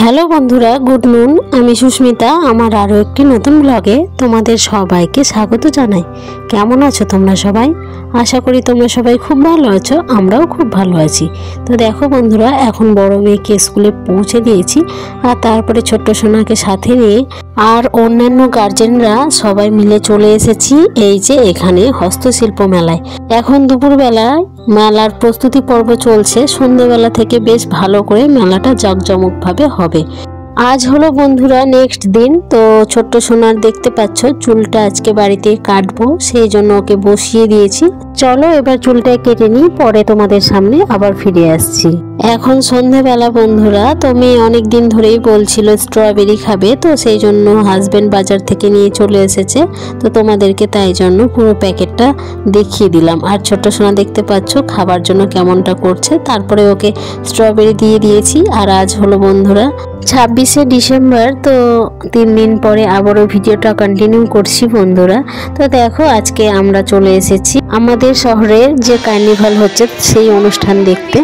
Hello বন্ধুরা, good নুন। আমি সুস্মিতা। আমার আরও একটি নতুন ব্লগে তোমাদের সবাইকে স্বাগত জানাই। কেমন আছো তোমরা সবাই? আশা করি তোমরা সবাই খুব ভালো আছো, আমরাও খুব ভালো আছি। তো দেখো বন্ধুরা, এখন বড় মেয়েকে স্কুলে পৌঁছে দিয়েছি, আর তারপরে ছোট্ট সোনাকে সাথে নিয়ে আর অন্যান্য গার্জেনরা সবাই মিলে চলে এসেছি এই যে এখানে হস্তশিল্প মেলায়। এখন দুপুরবেলায় মেলার প্রস্তুতি পর্ব চলছে, সন্ধ্যেবেলা থেকে বেশ ভালো করে মেলাটা জাঁকজমকভাবে হবে। আজ হলো বন্ধুরা নেক্সট দিন। তো ছোট্ট সোনার দেখতে পাচ্ছ চুলটা আজকে বাড়িতে কাটবো, সেই জন্য ওকে বসিয়ে দিয়েছি। চলো এবার চুলটা কেটে নিই, পরে তোমাদের সামনে আবার ফিরে আসছি। এখন সন্ধ্যেবেলা বন্ধুরা, তো মেয়ে অনেক দিন ধরেই বলছিল স্ট্রবেরি খাবে, তো সেই জন্য হাজবেন্ড বাজার থেকে নিয়ে চলে এসেছে। তো তোমাদেরকে তাই জন্য পুরো প্যাকেটটা দেখিয়ে দিলাম। আর ছোট্ট সোনা দেখতে পাচ্ছ খাবার জন্য কেমনটা করছে, তারপরে ওকে স্ট্রবেরি দিয়ে দিয়েছি। আর আজ হলো বন্ধুরা 26শে ডিসেম্বর, তো 3 দিন পরে আবারও ভিডিওটা কন্টিনিউ করছি বন্ধুরা। তো দেখো আজকে আমরা চলে এসেছি আমাদের শহরের যে কার্নিভাল হচ্ছে সেই অনুষ্ঠান দেখতে।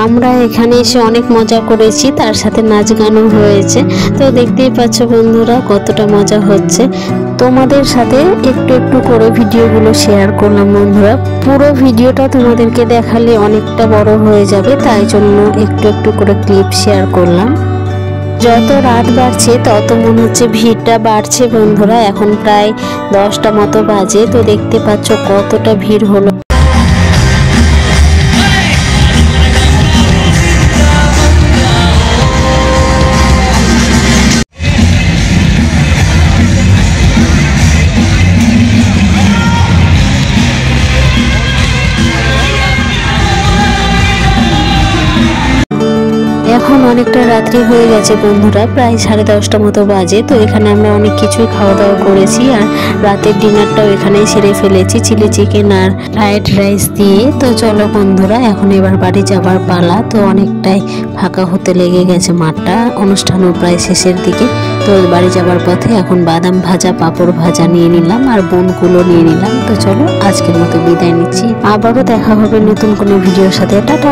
আমরা এখানে এসে অনেক মজা করেছি, তার সাথে নাচ গানও হয়েছে। তো দেখতেই পাচ্ছ বন্ধুরা কতটা মজা হচ্ছে। তোমাদের সাথে একটু একটু করে ভিডিওগুলো শেয়ার করলাম বন্ধুরা। পুরো ভিডিওটা তোমাদেরকে দেখালে অনেকটা বড় হয়ে যাবে, তাই জন্য একটু একটু করে ক্লিপ শেয়ার করলাম। যত রাত বাড়ছে তত মনে হচ্ছে ভিড়টা বাড়ছে বন্ধুরা। এখন প্রায় 10টা মতো বাজে, তো দেখতে পাচ্ছ কতটা ভিড় হলো। এখন অনেকটা রাত্রি হয়ে গেছে বন্ধুরা, প্রায় 10:30টা মতো বাজে। তো এখানে আমরা অনেক কিছুই খাওয়া দাওয়া করেছি, আর রাতের ডিনারটাও এখানেই সেরে ফেলেছি চিলি চিকেন আর ফ্রাইড রাইস দিয়ে। তো চলো বন্ধুরা, এখন এবার বাড়ি যাবার পালা। তো অনেকটাই ফাঁকা হতে লেগে গেছে মাঠটা, অনুষ্ঠানও প্রায় শেষের দিকে। তো বাড়ি যাবার পথে এখন বাদাম ভাজা, পাঁপড় ভাজা নিয়ে নিলাম, আর বোনগুলো নিয়ে নিলাম। তো চলো আজকের মতো বিদায় নিচ্ছি, আবারও দেখা হবে নতুন কোনো ভিডিওর সাথে। টাটা।